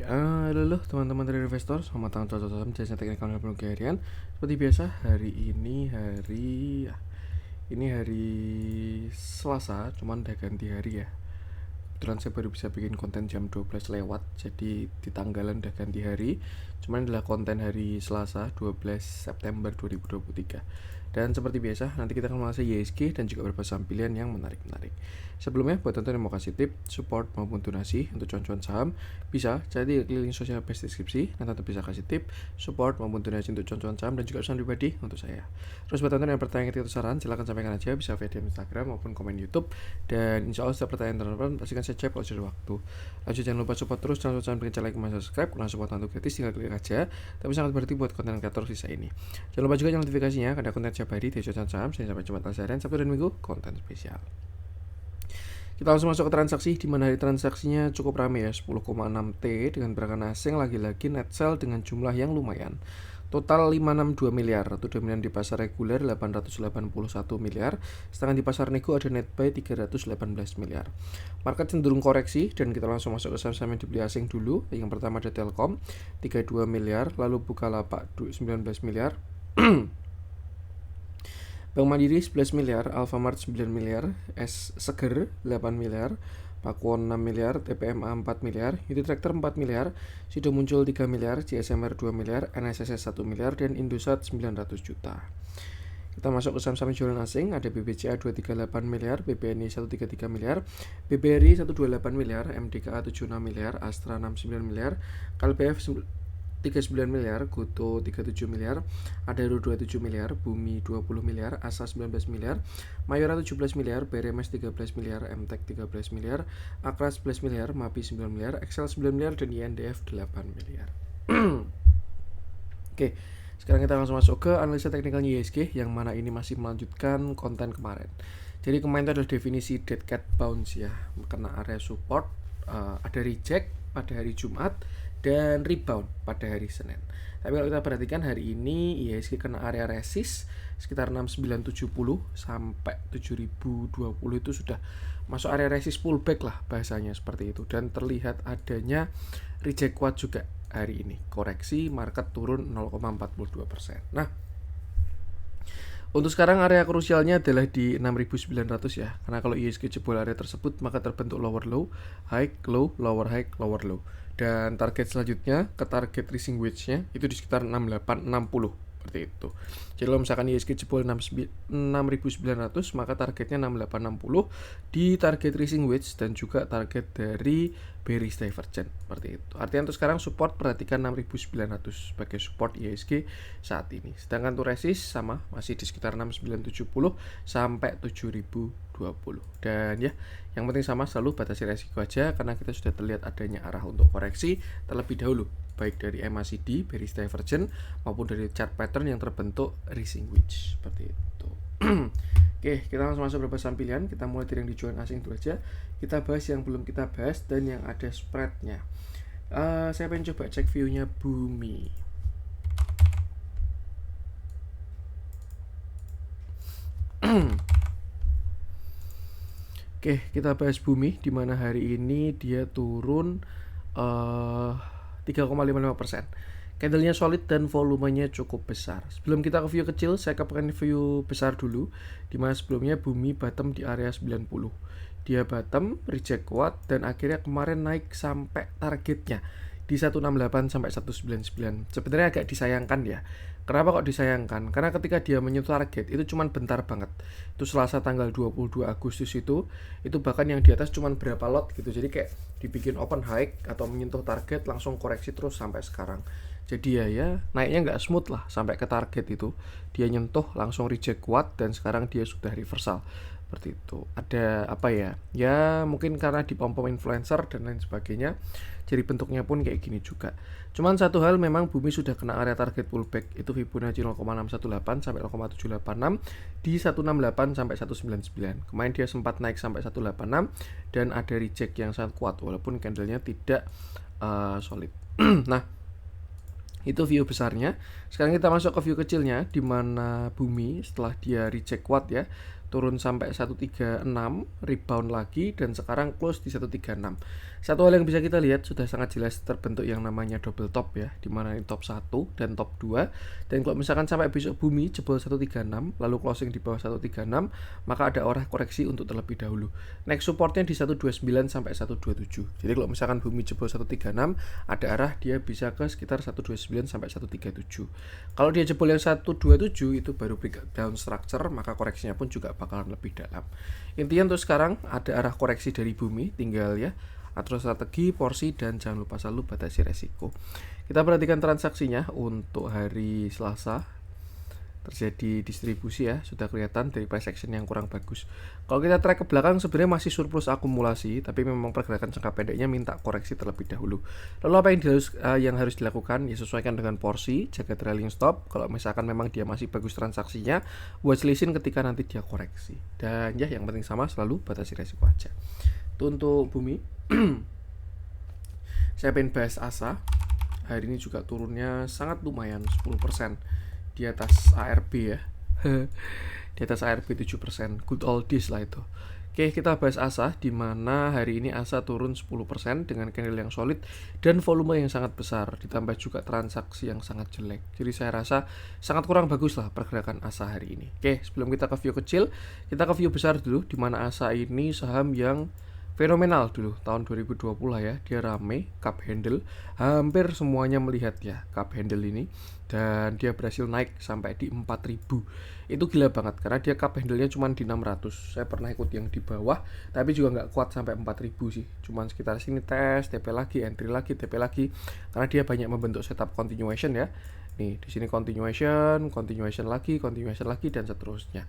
Halo teman-teman dari investor, selamat datang cocok saham jasa teknikal dan teknologi harian. Seperti biasa, hari ini hari Selasa, cuman udah ganti hari ya. Kebetulan saya baru bisa bikin konten jam 12 lewat, jadi di tanggalan udah ganti hari. Cuman adalah konten hari Selasa 12 September 2023. Dan seperti biasa, nanti kita akan mengulas ISG dan juga beberapa saham pilihan yang menarik-menarik. Sebelumnya, buat teman-teman yang mau kasih tip, support maupun donasi untuk cuan-cuan saham, bisa jadi klik link sosial media deskripsi, nanti bisa kasih tip, support maupun donasi untuk cuan-cuan saham dan juga pesan pribadi untuk saya. Terus buat teman-teman yang bertanya atau saran, silahkan sampaikan aja, bisa via DM Instagram maupun komen YouTube. Dan insya Allah setiap pertanyaan teman-teman pastikan saya cek kalau sudah waktu. Lanjut, jangan lupa support terus, jangan lupa bikin like, comment, subscribe, karena support untuk gratis tinggal klik aja. Tapi sangat berarti buat konten kreator sisa ini. Jangan lupa juga nyalakan notifikasinya, karena konten setiap hari di cuan saham, saya sampai Jumat, Selasa, Sabtu dan Minggu konten spesial. Kita langsung masuk ke transaksi, di mana hari transaksinya cukup ramai ya, 10,6 T dengan pergerakan asing, lagi-lagi net sell dengan jumlah yang lumayan. Total 562 miliar, itu dominan di pasar reguler 881 miliar, sedangkan di pasar nego ada net buy 318 miliar. Market cenderung koreksi dan kita langsung masuk ke saham-saham yang dibeli asing dulu. Yang pertama ada Telkom 32 miliar, lalu Bukalapak 19 miliar. Bank Mandiri 11 miliar, Alfamart 9 miliar, Seger 8 miliar, Pakuwon 6 miliar, TPMA 4 miliar, Unitractor 4 miliar, Sido Muncul 3 miliar, CSMR 2 miliar, NSSS 1 miliar, dan Indosat 900 juta. Kita masuk ke saham-saham jualan asing, ada BBCA 238 miliar, BBNI 133 miliar, BBRI 128 miliar, MDKA 76 miliar, Astra 69 miliar, KLPF 39 miliar, Goto 37 miliar, Adaro 27 miliar, Bumi 20 miliar, Asa 19 miliar, Mayora 17 miliar, BRMS 13 miliar, MTEK 13 miliar, Akra 11 miliar, MAPI 9 miliar, Excel 9 miliar, dan INDF 8 miliar. Oke, sekarang kita langsung masuk ke analisa teknikalnya ISG, yang mana ini masih melanjutkan konten kemarin. Jadi kemarin itu adalah definisi dead cat bounce ya, kena area support, ada reject pada hari Jumat, dan rebound pada hari Senin. Tapi kalau kita perhatikan hari ini IHSG kena area resist sekitar 6970 sampai 7020 itu sudah masuk area resist pullback lah bahasanya seperti itu, dan terlihat adanya reject kuat juga hari ini. Koreksi, market turun 0,42%. Nah, untuk sekarang area krusialnya adalah di 6900 ya. Karena kalau IHSG jebol area tersebut maka terbentuk lower low, high, low, lower high, lower low. Dan target selanjutnya ke target tracing wedge-nya itu di sekitar 6860 seperti itu. Jadi kalau misalkan IHSG jebol 6900 maka targetnya 6860 di target tracing wedge dan juga target dari bearish divergent seperti itu. Artinya untuk sekarang support perhatikan 6900 sebagai support IHSG saat ini. Sedangkan untuk resist sama masih di sekitar 6970 sampai 7020. Dan ya, yang penting sama selalu batasi resiko aja karena kita sudah terlihat adanya arah untuk koreksi terlebih dahulu, baik dari MACD, bearish divergent maupun dari chart pattern yang terbentuk rising wedge seperti itu. Oke, kita langsung masuk beberapa saham pilihan. Kita mulai dari yang dijual asing dulu aja. Kita bahas yang belum kita bahas dan yang ada spreadnya. Saya pengen coba cek view-nya Bumi. Oke, kita bahas Bumi, di mana hari ini dia turun 3,55%. Candlenya solid dan volumenya cukup besar. Sebelum kita ke view kecil, saya ke view besar dulu, di mana sebelumnya Bumi bottom di area 90. Dia bottom, reject kuat, dan akhirnya kemarin naik sampai targetnya di 168 sampai 199. Sebenarnya agak disayangkan ya. Kenapa kok disayangkan? Karena ketika dia menyentuh target itu cuman bentar banget. Itu Selasa tanggal 22 Agustus itu bahkan yang di atas cuman berapa lot gitu. Jadi kayak dibikin open high atau menyentuh target langsung koreksi terus sampai sekarang. Jadi ya naiknya nggak smooth lah sampai ke target itu. Dia nyentuh langsung reject kuat dan sekarang dia sudah reversal. Seperti itu. Ada apa ya? Ya mungkin karena dipom-pom influencer dan lain sebagainya. Jadi bentuknya pun kayak gini juga. Cuman satu hal, memang Bumi sudah kena area target pullback, itu Fibonacci 0,618 sampai 0,786 di 168 sampai 199. Kemarin dia sempat naik sampai 186 dan ada reject yang sangat kuat walaupun candlenya tidak solid. Nah, itu view besarnya. Sekarang kita masuk ke view kecilnya, di mana Bumi setelah dia reject kuat ya, turun sampai 136, rebound lagi, dan sekarang close di 136. Satu hal yang bisa kita lihat, sudah sangat jelas terbentuk yang namanya double top ya, dimana ini top 1 dan top 2. Dan kalau misalkan sampai besok bumi jebol 136 lalu closing di bawah 136, maka ada arah koreksi untuk terlebih dahulu. Next supportnya di 129 sampai 127. Jadi kalau misalkan bumi jebol 136, ada arah dia bisa ke sekitar 129 sampai 137. Kalau dia jebol yang 127 itu baru breakdown structure, maka koreksinya pun juga bakalan lebih dalam. Intinya untuk sekarang ada arah koreksi dari bumi, tinggal ya atur strategi, porsi, dan jangan lupa selalu batasi resiko. Kita perhatikan transaksinya untuk hari Selasa. Terjadi distribusi ya, sudah kelihatan dari price action yang kurang bagus. Kalau kita track ke belakang sebenarnya masih surplus akumulasi, tapi memang pergerakan jangka pendeknya minta koreksi terlebih dahulu. Lalu apa yang harus dilakukan? Ya sesuaikan dengan porsi, jaga trailing stop. Kalau misalkan memang dia masih bagus transaksinya, watchlistin ketika nanti dia koreksi. Dan ya yang penting sama selalu batasi resiko aja. Itu untuk bumi. Saya pengen bahas ASA. Hari ini juga turunnya sangat lumayan, 10% di atas ARB ya. Di atas ARB 7%, good old days lah itu. Oke, kita bahas ASA, di mana hari ini ASA turun 10% dengan candle yang solid dan volume yang sangat besar, ditambah juga transaksi yang sangat jelek. Jadi saya rasa sangat kurang bagus lah pergerakan ASA hari ini. Oke, sebelum kita ke view kecil, kita ke view besar dulu, di mana ASA ini saham yang fenomenal dulu tahun 2020 lah ya, dia rame cup handle, hampir semuanya melihat ya cup handle ini, dan dia berhasil naik sampai di 4000. Itu gila banget karena dia cup handle-nya cuma di 600. Saya pernah ikut yang di bawah tapi juga nggak kuat sampai 4000 sih, cuman sekitar sini tes TP lagi, entry lagi, TP lagi, karena dia banyak membentuk setup continuation ya. Nih di sini continuation lagi dan seterusnya.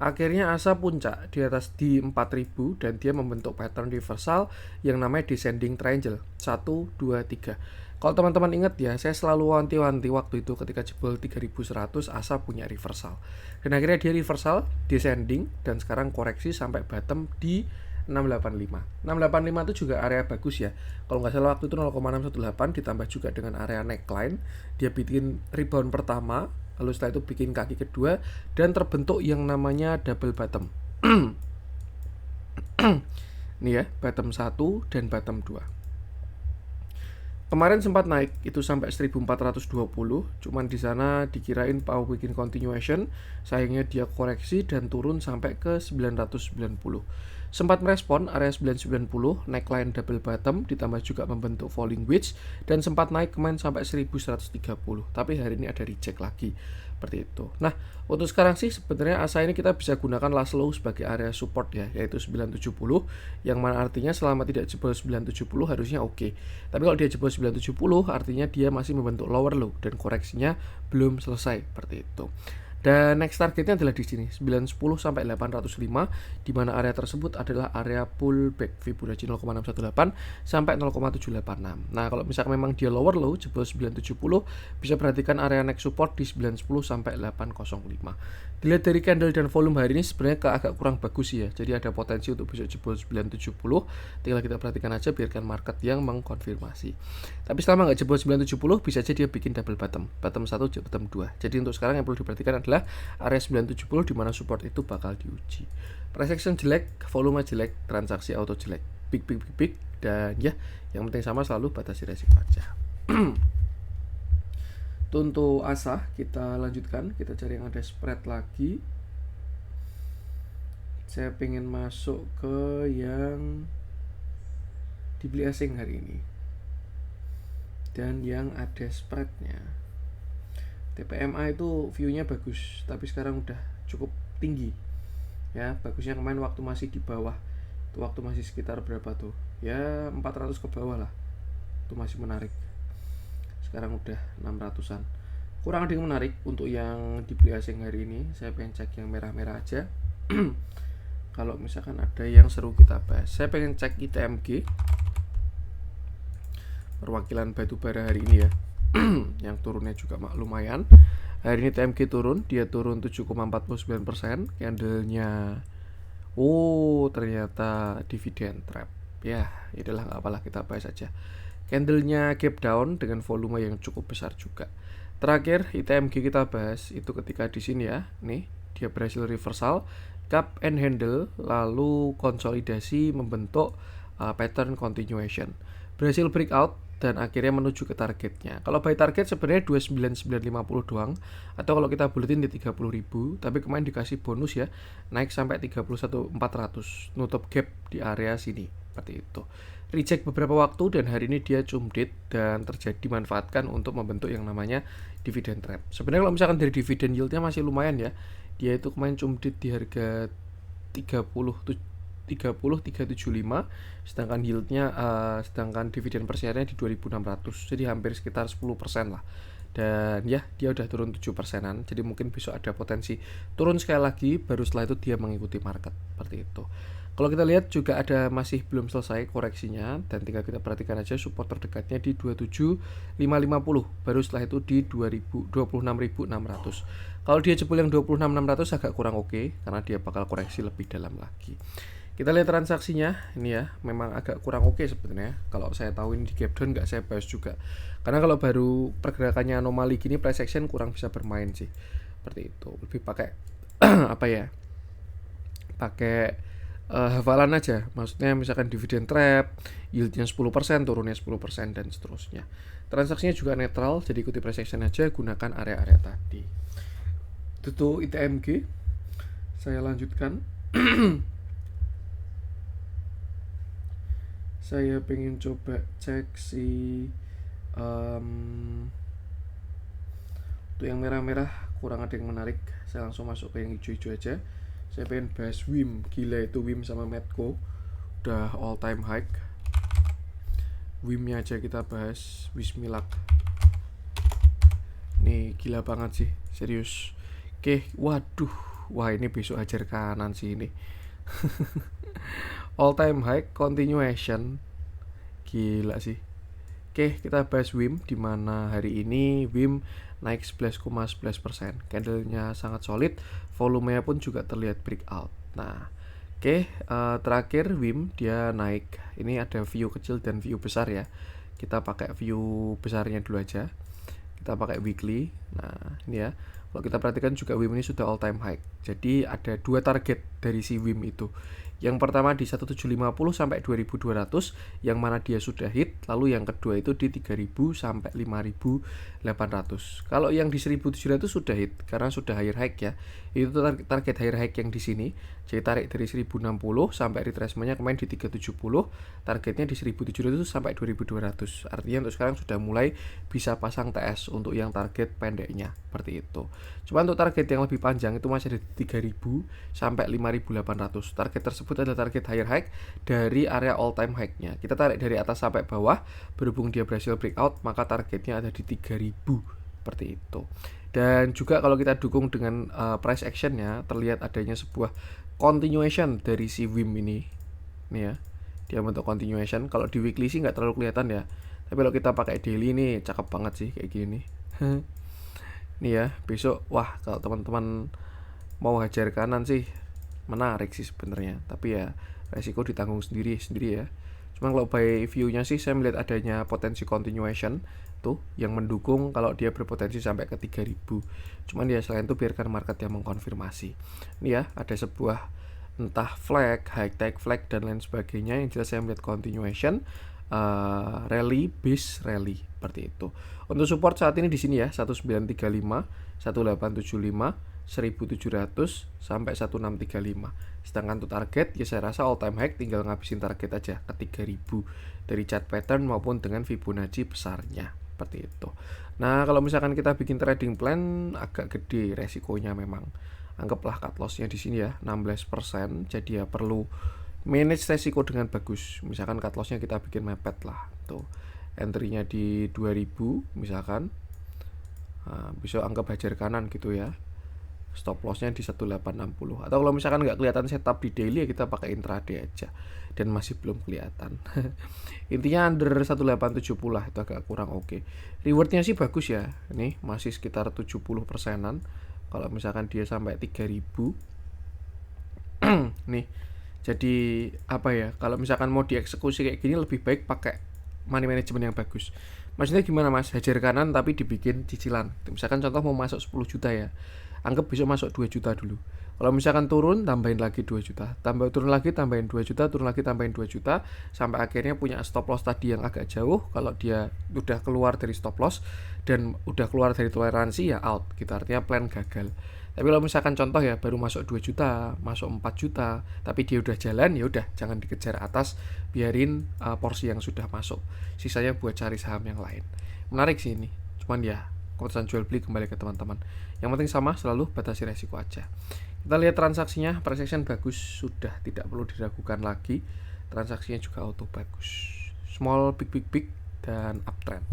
Akhirnya ASA puncak di atas di 4000 dan dia membentuk pattern reversal yang namanya descending triangle 1 2 3. Kalau teman-teman ingat ya, saya selalu wanti-wanti waktu itu ketika jebol 3100 ASA punya reversal. Dan akhirnya dia reversal, descending, dan sekarang koreksi sampai bottom di 685. 685 itu juga area bagus ya. Kalau nggak salah waktu itu 0,618 ditambah juga dengan area neckline. Dia bikin rebound pertama, lalu setelah itu bikin kaki kedua dan terbentuk yang namanya double bottom. Ini ya, bottom 1 dan bottom 2. Kemarin sempat naik itu sampai 1420, cuman di sana dikirain mau bikin continuation, sayangnya dia koreksi dan turun sampai ke 990. Sempat merespon area 990, neckline double bottom ditambah juga membentuk falling wedge dan sempat naik kemarin sampai 1130. Tapi hari ini ada reject lagi. Seperti itu. Nah, untuk sekarang sih sebenarnya ASA ini kita bisa gunakan last low sebagai area support ya, yaitu 970, yang mana artinya selama tidak jebol 970 harusnya oke. Tapi kalau dia jebol 970 artinya dia masih membentuk lower low dan koreksinya belum selesai seperti itu. Dan next targetnya adalah di sini 910 sampai 805, di mana area tersebut adalah area pullback Fibonacci 0,618 sampai 0,786. Nah, kalau misalkan memang dia lower low jebol 970, bisa perhatikan area next support di 910 sampai 805. Dilihat dari candle dan volume hari ini sebenarnya agak kurang bagus ya. Jadi ada potensi untuk besok jebol 970. Tinggal kita perhatikan aja, biarkan market yang mengkonfirmasi. Tapi selama nggak jebol 970, bisa aja dia bikin double bottom 1, bottom 2. Jadi untuk sekarang yang perlu diperhatikan adalah area 970 di mana support itu bakal diuji. Price action jelek, volume jelek, transaksi auto jelek, big, dan ya yang penting sama selalu batasi resiko aja. Untuk ASA kita lanjutkan, kita cari yang ada spread lagi. Saya pengen masuk ke yang dibeli asing hari ini dan yang ada spreadnya. TPMA itu view-nya bagus, tapi sekarang udah cukup tinggi ya. Bagusnya kemarin waktu masih di bawah, itu waktu masih sekitar berapa tuh ya, 400 ke bawah lah, itu masih menarik. Sekarang udah 600-an, kurang ada yang menarik. Untuk yang dibeli asing hari ini saya pengen cek yang merah-merah aja. Kalau misalkan ada yang seru kita bahas, saya pengen cek ITMG, perwakilan batubara hari ini ya. Yang turunnya juga lumayan. Hari ini TMG turun, dia turun 7,49%. Candlenya ternyata dividend trap. Ya, itulah nggak apalah, kita bahas aja. Candlenya gap down dengan volume yang cukup besar juga. Terakhir ITMG kita bahas itu ketika di sini ya. Nih, dia berhasil reversal cup and handle, lalu konsolidasi membentuk pattern continuation, berhasil breakout dan akhirnya menuju ke targetnya. Kalau buy target sebenarnya 29950 doang, atau kalau kita buletin di 30.000, tapi kemarin dikasih bonus ya, naik sampai 31.400, nutup gap di area sini seperti itu. Reject beberapa waktu dan hari ini dia cumdit dan terjadi dimanfaatkan untuk membentuk yang namanya dividend trap. Sebenarnya kalau misalkan dari dividend yieldnya masih lumayan ya, dia itu kemarin cumdit di harga 30375, sedangkan yieldnya sedangkan dividen per share-nya di 2600, jadi hampir sekitar 10% lah. Dan ya, dia udah turun 7%-an, jadi mungkin besok ada potensi turun sekali lagi, baru setelah itu dia mengikuti market seperti itu. Kalau kita lihat juga ada masih belum selesai koreksinya, dan tinggal kita perhatikan aja support terdekatnya di 27550, baru setelah itu di 26.600. Kalau dia jebol yang 26.600 agak kurang oke, karena dia bakal koreksi lebih dalam lagi. Kita lihat transaksinya, ini ya, memang agak kurang oke sebenarnya. Kalau saya tahu ini di gap down nggak saya bahas juga, karena kalau baru pergerakannya anomali gini, price action kurang bisa bermain sih, seperti itu. Lebih pakai apa ya, pakai hafalan aja, maksudnya misalkan dividend trap, yieldnya 10%, turunnya 10%, dan seterusnya. Transaksinya juga netral, jadi ikuti price action aja, gunakan area-area tadi. Itu tuh ITMG. Saya lanjutkan. Saya pengen coba cek si untuk yang merah-merah kurang ada yang menarik, saya langsung masuk ke yang hijau-hijau aja. Saya pengen bahas WIM, gila itu WIM sama Medco udah all time high. WIM-nya aja kita bahas, Wismilak. Nih gila banget sih, serius. Oke, waduh, wah ini besok hajar kanan sih ini. All time high continuation, gila sih. Oke, kita bahas WIM, dimana hari ini WIM naik 11,11%. Candlenya sangat solid, volumenya pun juga terlihat breakout. Nah, oke, terakhir WIM dia naik. Ini ada view kecil dan view besar ya. Kita pakai view besarnya dulu aja. Kita pakai weekly. Nah, ini ya. Kalau kita perhatikan juga WIM ini sudah all time high. Jadi ada dua target dari si WIM itu. Yang pertama di 1750 sampai 2200, yang mana dia sudah hit. Lalu yang kedua itu di 3000 sampai 5800. Kalau yang di 1700 sudah hit karena sudah higher high ya. Itu target higher high yang di sini. Jadi tarik dari 1060 sampai retracement-nya kemarin di 370, targetnya di 1700 sampai 2200. Artinya untuk sekarang sudah mulai bisa pasang TS untuk yang target pendeknya, seperti itu. Cuma untuk target yang lebih panjang itu masih ada di 3000 sampai 5800. Target tersebut adalah target higher high dari area all time high-nya. Kita tarik dari atas sampai bawah, berhubung dia berhasil breakout, maka targetnya ada di 3000, seperti itu. Dan juga kalau kita dukung dengan price action-nya, terlihat adanya sebuah continuation dari si WIM ini. Nih ya, dia bentuk continuation. Kalau di weekly sih nggak terlalu kelihatan ya, tapi kalau kita pakai daily nih cakep banget sih kayak gini nih. Nih ya, besok wah kalau teman-teman mau hajar kanan sih menarik sih sebenarnya, tapi ya resiko ditanggung sendiri ya. Cuma kalau by view-nya sih saya melihat adanya potensi continuation tuh yang mendukung kalau dia berpotensi sampai ke 3000. Cuman ya selain itu biarkan market yang mengkonfirmasi. Ini ya ada sebuah entah flag, high tech flag dan lain sebagainya, yang jelas saya melihat continuation rally base rally seperti itu. Untuk support saat ini di sini ya 1935, 1875, 1700 sampai 1635. Sedangkan untuk target ya saya rasa all time high tinggal ngabisin target aja ke 3000 dari chart pattern maupun dengan Fibonacci besarnya, seperti itu. Nah, kalau misalkan kita bikin trading plan agak gede resikonya memang. Anggaplah cut loss-nya di sini ya 16%, jadi ya perlu manage resiko dengan bagus. Misalkan cut loss-nya kita bikin mepet lah. Tuh. Entry-nya di 2000 misalkan. Nah, bisa anggap hajar kanan gitu ya. Stop loss-nya di 1860. Atau kalau misalkan nggak kelihatan setup di daily ya kita pakai intraday aja. Dan masih belum kelihatan. Intinya under 1870 lah, itu agak kurang oke. Rewardnya sih bagus ya. Ini masih sekitar 70%-an. Kalau misalkan dia sampai 3000. Nih. Jadi apa ya? Kalau misalkan mau dieksekusi kayak gini lebih baik pakai money management yang bagus. Maksudnya gimana Mas? Hajar kanan tapi dibikin cicilan. Misalkan contoh mau masuk 10 juta ya. Anggap besok masuk 2 juta dulu. Kalau misalkan turun, tambahin lagi 2 juta, turun lagi tambahin 2 juta, turun lagi tambahin 2 juta, sampai akhirnya punya stop loss tadi yang agak jauh. Kalau dia udah keluar dari stop loss dan udah keluar dari toleransi ya out gitu, artinya plan gagal. Tapi kalau misalkan contoh ya baru masuk 2 juta, masuk 4 juta, tapi dia udah jalan, ya udah jangan dikejar atas, biarin porsi yang sudah masuk. Sisanya buat cari saham yang lain. Menarik sih ini. Cuman ya keputusan jual beli kembali ke teman-teman. Yang penting sama, selalu batasi resiko aja. Kita lihat transaksinya, price action bagus, sudah tidak perlu diragukan lagi. Transaksinya juga auto bagus. Small, big, dan uptrend.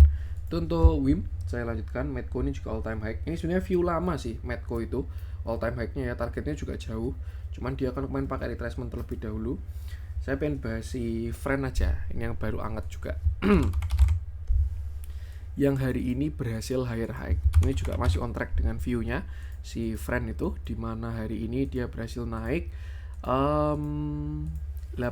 Itu untuk WIM. Saya lanjutkan, Medco ini juga all time high. Ini sebenarnya view lama sih, Medco itu all time high-nya ya, targetnya juga jauh. Cuman dia akan kemarin pakai retracement terlebih dahulu. Saya pengen bahas si Friend aja, ini yang baru anget juga. Yang hari ini berhasil higher high. Ini juga masih on track dengan view-nya si Friend itu, dimana hari ini dia berhasil naik 8,2%.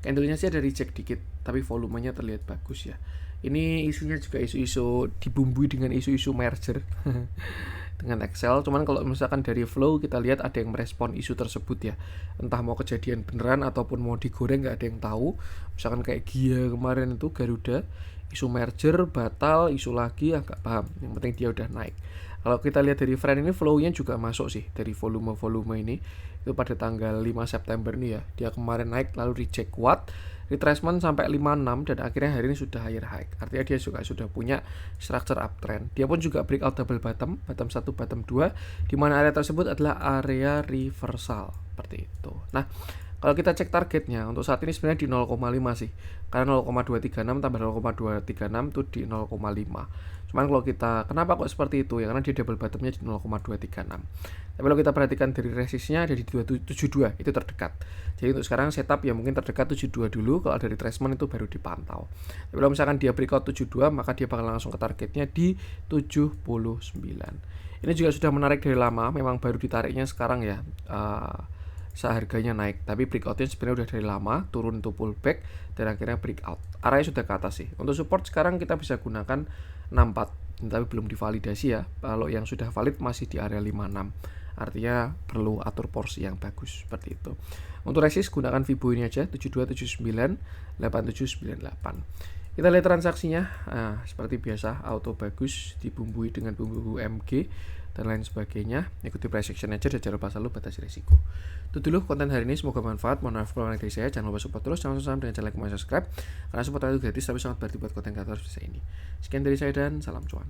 Candle-nya sih ada reject dikit, tapi volumenya terlihat bagus ya. Ini isunya juga isu-isu dibumbui dengan isu-isu merger dengan Excel. Cuman kalau misalkan dari flow kita lihat ada yang merespon isu tersebut ya. Entah mau kejadian beneran ataupun mau digoreng, nggak ada yang tahu. Misalkan kayak Gia kemarin itu Garuda, isu merger batal, isu lagi agak paham. Yang penting dia udah naik. Kalau kita lihat dari Friend ini flow-nya juga masuk sih dari volume-volume ini. Itu pada tanggal 5 September nih ya. Dia kemarin naik lalu reject kuat, retracement sampai 56 dan akhirnya hari ini sudah higher high. Artinya dia juga sudah punya structure uptrend. Dia pun juga breakout double bottom 1, bottom 2, di mana area tersebut adalah area reversal seperti itu. Nah, kalau kita cek targetnya untuk saat ini sebenarnya di 0,5 sih. Karena 0,236 tambah 0,236 itu di 0,5. Cuman kalau kita, kenapa kok seperti itu? Ya karena dia double bottomnya di 0,236. Tapi kalau kita perhatikan dari resistnya ada di 272, itu terdekat. Jadi untuk sekarang setup ya mungkin terdekat 72 dulu, kalau dari retracement itu baru dipantau. Tapi kalau misalkan dia breakout 72, maka dia bakal langsung ke targetnya di 79. Ini juga sudah menarik dari lama, memang baru ditariknya sekarang ya. Seharganya naik, tapi breakoutnya sebenarnya udah dari lama, turun to pullback dan akhirnya breakout. Arahnya sudah ke atas sih. Untuk support sekarang kita bisa gunakan 64, tapi belum divalidasi ya. Kalau yang sudah valid masih di area 56. Artinya perlu atur porsi yang bagus seperti itu. Untuk resist gunakan Fibo ini aja 7279 8798. Kita lihat transaksinya. Nah, seperti biasa auto bagus, dibumbui dengan bumbu UMG dan lain sebagainya. Ikuti price action aja dan jangan lupa selalu batasi risiko. Itu dulu konten hari ini, semoga bermanfaat. Mohon maaf kalau dari saya, jangan lupa support terus, jangan lupa dengan channel like, subscribe karena support itu gratis tapi sangat berarti buat konten kreator seperti ini. Sekian dari saya dan salam cuan.